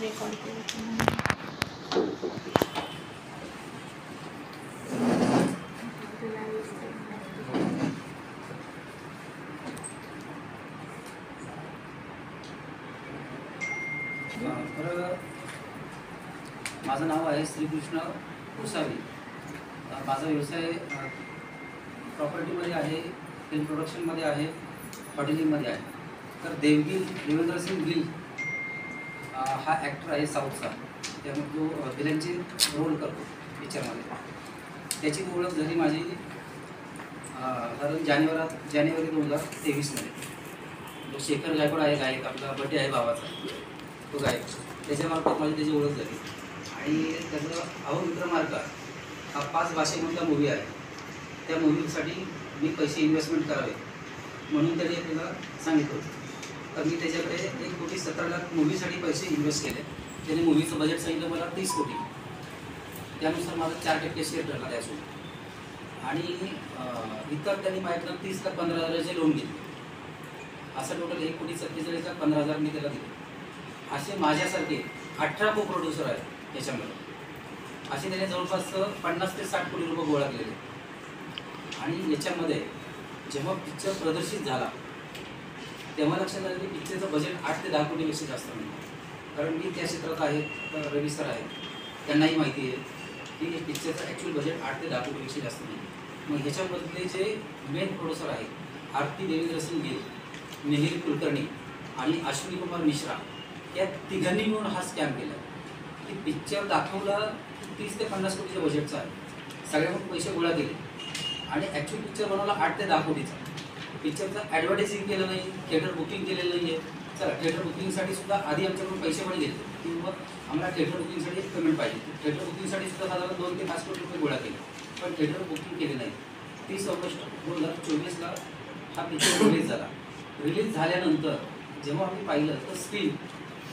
Record केलं. तर माझं नाव आहे श्रीकृष्ण गोसावी. माझा व्यवसाय प्रॉपर्टीमध्ये आहे, फिल्म प्रोडक्शनमध्ये आहे, हॉटेलिंगमध्ये आहे. तर देवेंद्र सिंग गिल हा ॲक्टर आहे साऊथचा, त्यामुळे जो विलनचे रोल करतो पिक्चरमध्ये. त्याची ओळख झाली माझी साधारण जानेवारी 2023मध्ये. जो शेखर गायकवाड आहे गायक, आपला बर्थडे आहे भावाचा, तो गायक, त्याच्यामार्फत माझी त्याची ओळख झाली. आणि त्याचा अहो मित्र मार्ग हा 5 भाषेमधला मूवी आहे. त्या मूवीसाठी मी पैसे इन्व्हेस्टमेंट करावे म्हणून त्याने त्याला सांगितलं होतं. तर मी त्याच्याकडे 1,17,00,000 मूवीसाठी पैसे इन्व्हेस्ट केले. त्याने मूवीचं बजेट सांगितलं मला 30 कोटी. त्यानुसार माझा 4% शेअर ठरला त्यासोबत. आणि इतर त्यांनी माझ्याकडं 30,15,000चे लोन घेतले. असं टोटल 1,47,15,000 मी त्याला दिले. असे माझ्यासारखे 18 को प्रोड्युसर आहेत त्याच्यामध्ये. असे त्याने जवळपास 50 ते 60 कोटी रुपये गोळा केलेले. आणि याच्यामध्ये जेव्हा पिक्चर प्रदर्शित झाला तेव्हा लक्षात आलं की पिक्चरचं बजेट 8 ते 10 कोटीपेक्षा जास्त नाही. कारण मी त्या क्षेत्रात आहे, रवी सर आहेत, त्यांनाही माहिती आहे की पिक्चरचं ॲक्च्युअल बजेट 8 ते 10 कोटीपेक्षा जास्त नाही. मग ह्याच्यामधले जे मेन प्रोड्युसर आहेत आरती देवेंद्र सिंग गिल, मिहिर कुलकर्णी आणि अश्विनी कुमार मिश्रा, या तिघांनी मिळून हा स्कॅम केला. की पिक्चर दाखवला 30 ते 50 कोटीच्या बजेटचा आहे, सगळ्यांकडून पैसे गोळा केले आणि ॲक्च्युअल पिक्चर बनवला 8 ते 10 कोटीचा. पिक्चरचं ॲडव्हर्टायझिंग केलं नाही, थिएटर बुकिंग केलेलं नाही आहे. चला, थिएटर बुकिंगसाठी सुद्धा आधी आमच्याकडून पैसे पण घेतले की मग आम्हाला थिएटर बुकिंगसाठी पेमेंट पाहिजे. थिएटर बुकिंगसाठी सुद्धा साधारण 2 ते 5 कोटी रुपये गोळा केले, पण थिएटर बुकिंग केले नाही. 30 ऑगस्ट 2024ला हा पिक्चर रिलीज झाला. रिलीज झाल्यानंतर जेव्हा आम्ही पाहिलं तर स्क्रीन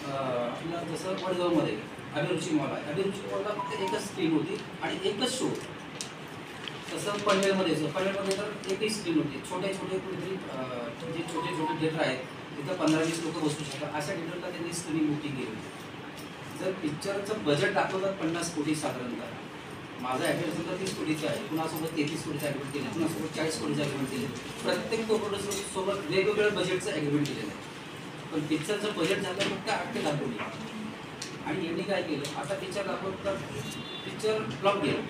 आपला जसं वडगावमध्ये अभिरुची मॉल आहे, अभिरुची मॉलला फक्त एकच स्क्रीन होती आणि एकच शो. तसं पनवेलमध्ये तर एकही स्क्रीन होती. छोटे कुठेतरी जे छोटे थिएटर आहेत तिथं 15-20 लोक बसू शकतात, अशा थिएटरला त्यांनी स्क्रीनिंग बुकिंग केली. जर पिक्चरचं बजेट दाखवतात 50 कोटी साधारणतः, माझा ॲग्रीमेंट सुद्धा 30 कोटीचं आहे, कुणासोबत 33 कोटीचं ॲग्रीमेंट केलं, कुणासोबत 40 कोटीचं ॲग्रीमेंट केले. प्रत्येक प्रोड्युसरसोबत वेगवेगळ्या बजेटचं ॲग्रीमेंट केलेलं आहे. पण पिक्चरचं बजेट झालं फक्त 8 ते 10 कोटी. आणि यांनी काय केलं, आता पिक्चर दाखवत तर पिक्चर फ्लॉप गेलं,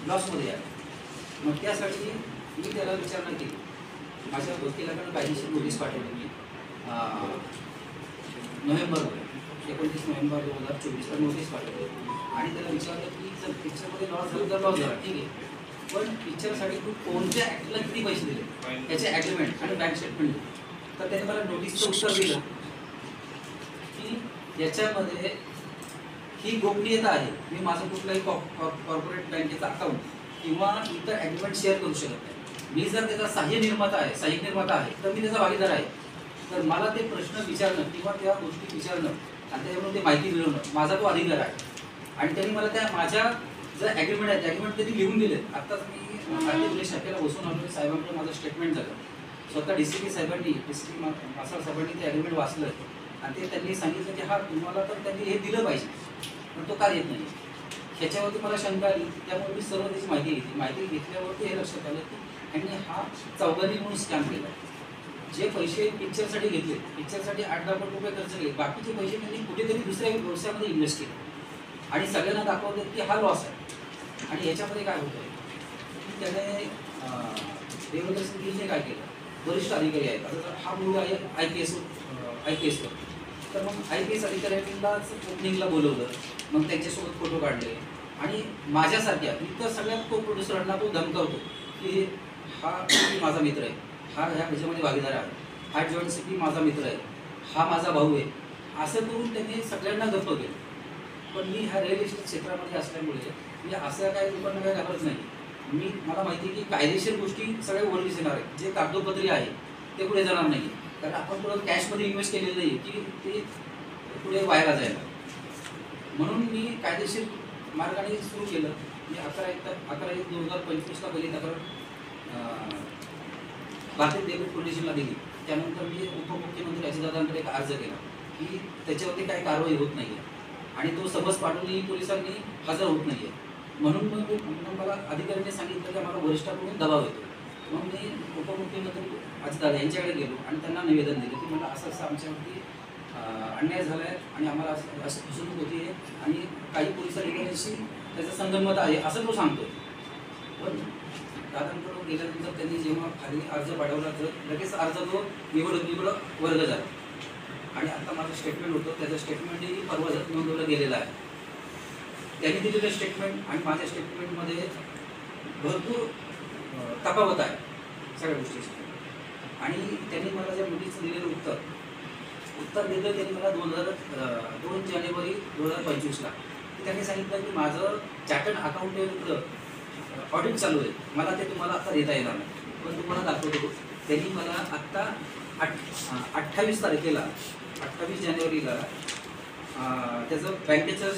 लॉसमध्ये आहे. मग त्यासाठी मी त्याला विचारणा केली. माझ्या वकिलाकडे कायदेशीर नोटीस पाठवली मी नोव्हेंबर 29 नोव्हेंबर 2024ला नोटीस पाठवली आणि त्याला विचारलं की जर पिक्चरमध्ये लॉस झाला तर लॉस झाला, ठीक आहे, पण पिक्चरसाठी तू कोणत्या ॲक्टरला किती पैसे दिले त्याचे ॲग्रीमेंट आणि बँक स्टेटमेंट दिले. तर त्याने मला नोटीसचं उत्तर दिलं की याच्यामध्ये ही गोपनीयता आहे. मी माझं कुठलाही कॉर्पोरेट बँकेचा अकाउंट किंवा इतर ॲग्रीमेंट शेअर करू शकत नाही. मी जर त्याचा सहाय्यक निर्माता आहे तर मी त्याचा भागीदार आहे. तर मला ते प्रश्न विचारणं किंवा त्या गोष्टी विचारणं आणि त्याच्याकडून ते माहिती मिळवणं माझा तो अधिकार आहे. आणि त्यांनी मला त्या माझ्या जर ॲग्रीमेंट आहे ॲग्रीमेंट त्यांनी लिहून दिले. आत्ताच मी भारतीय पोलीस शाखेला बसून आलो, साहेबांकडे माझं स्टेटमेंट झालं. स्वतः DCP साहेबांनी, DCP मासाळ साहेबांनी ते ॲग्रीमेंट वाचलं आणि ते त्यांनी सांगितलं की हा तुम्हाला तर त्यांनी हे दिलं पाहिजे, पण तो का देत नाही. ह्याच्यावरती मला शंका आली, त्यामुळे मी सर्व त्याची माहिती घेतली. माहिती घेतल्यावरती हे लक्षात आलं की त्यांनी हा चौघांनी म्हणून स्कॅम केला. जे पैसे पिक्चरसाठी घेतले, पिक्चरसाठी 8-10 कोटी रुपये खर्च केले, बाकीचे पैसे त्यांनी कुठेतरी दुसऱ्या व्यवसायामध्ये इन्व्हेस्ट केले आणि सगळ्यांना दाखवतात की हा लॉस आहे. आणि याच्यामध्ये काय होतं की त्याने देवेंद्र सिंग गिलने काय केलं, वरिष्ठ अधिकारी आहेत, आता हा मुलगा आहे IPS वर, तर मग IPS अधिकाऱ्यांनाच ओपनिंगला बोलवलं, मग त्यांच्यासोबत फोटो काढले आणि माझ्यासारख्या इतर सगळ्या को प्रोड्युसरांना तो धमकावतो की हा माझा मित्र आहे, हा ह्या ह्याच्यामध्ये भागीदार आहे, हा जॉईंट CP माझा मित्र आहे, हा माझा भाऊ आहे, असं करून त्यांनी सगळ्यांना गप्प केलं. पण मी ह्या रिअल इस्टेट क्षेत्रामध्ये असल्यामुळे मी असं काही लोकांना काही घाबरत नाही. मला माहिती आहे की कायदेशीर गोष्टी सगळ्या उघडकीस येणार आहेत. जे कागदोपत्री आहे ते पुढे जाणार नाही, कारण आपण थोडं कॅशमध्ये इन्व्हेस्ट केलेलं नाही की ते पुढे वाया जायला. म्हणून मी कायदेशीर मार्गाने सुरू केलं. मी 11/1/2025ला पहिली तक्रार भारतीय डेबिट पोलिसीला दिली. त्यानंतर मी उपमुख्यमंत्री अजितदादांकडे एक अर्ज केला की त्याच्यावरती काही कारवाई होत नाही आहे आणि तो समज पाठवूनही पोलिसांनी हजर होत नाही आहे. म्हणून मग मला अधिकाऱ्यांनी सांगितलं की आम्हाला वरिष्ठाकडून दबाव येतो. मग मी उपमुख्यमंत्री अजितदादा यांच्याकडे गेलो आणि त्यांना निवेदन दिलं की मला असं असं आमच्यावरती अन्याय झाला आहे आणि आम्हाला असं फसवणूक होती आहे आणि काही पोलीस अधिकाऱ्यांशी त्याचं संगनमत आहे असं तो सांगतो. पण दादांकडून गेल्यानंतर त्यांनी जेव्हा खाली अर्ज पाठवला तर लगेच अर्ज तो निवड वर्ग झाला आणि आता माझं स्टेटमेंट होतं त्याचं स्टेटमेंटही परवा नोंदवलं गेलेलं आहे. त्यांनी दिलेलं स्टेटमेंट आणि माझ्या स्टेटमेंटमध्ये भरपूर तफावत आहे सगळ्या गोष्टीची. आणि त्यांनी मला ज्या मुलीचं दिलेलं उत्तर दिलं त्यांनी मला 2 जानेवारी 2025ला त्यांनी सांगितलं की माझं चार्टर्ड अकाउंटंट ऑडिट चालू आहे, मला ते तुम्हाला आता देता येणार नाही पण तुम्हाला दाखवतो. त्यांनी मला आत्ता 28 तारखेला 28 जानेवारीला त्याचं बँकेचं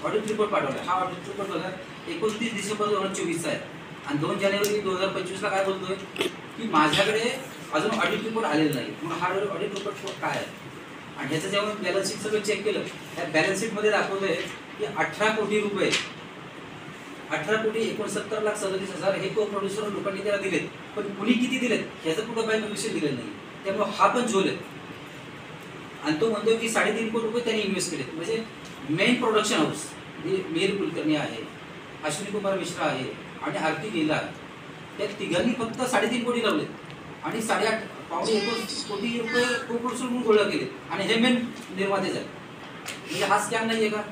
ऑडिट रिपोर्ट पाठवला. हा ऑडिट रिपोर्ट बघा 29 डिसेंबर 2024चा आहे आणि 2 जानेवारी 2025ला काय बोलतोय की माझ्याकडे अजून ऑडिट रिपोर्ट आलेला नाही. मग हा ऑडिट रिपोर्ट काय आहे आणि ह्याचं जेव्हा बॅलन्स शीट सगळं चेक केलं त्या बॅलन्स शीटमध्ये दाखवलंय की 18 कोटी रुपये 18,69,37,000 हे को प्रोड्युसर लोकांनी त्याला दिलेत. पण कुणी किती दिलेत ह्याचं कुठं काही कमिशन दिलेलं नाही. त्यामुळे हा पण झोल आहे आणि तो म्हणतो की 3.5 कोटी रुपये त्यांनी इन्व्हेस्ट केलेत. म्हणजे मेन प्रोडक्शन हाऊस जे मिहिर कुलकर्णी आहे, अश्विनी कुमार मिश्रा आहे आणि आरती गेला आहे, त्या तिघांनी फक्त 3.5 कोटी लावलेत आणि 8.5 कोटी रुपये को प्रोड्युसर म्हणून गोळा केले आणि हे मेन निर्मातेच आहे. म्हणजे हा स्कॅम नाही आहे का?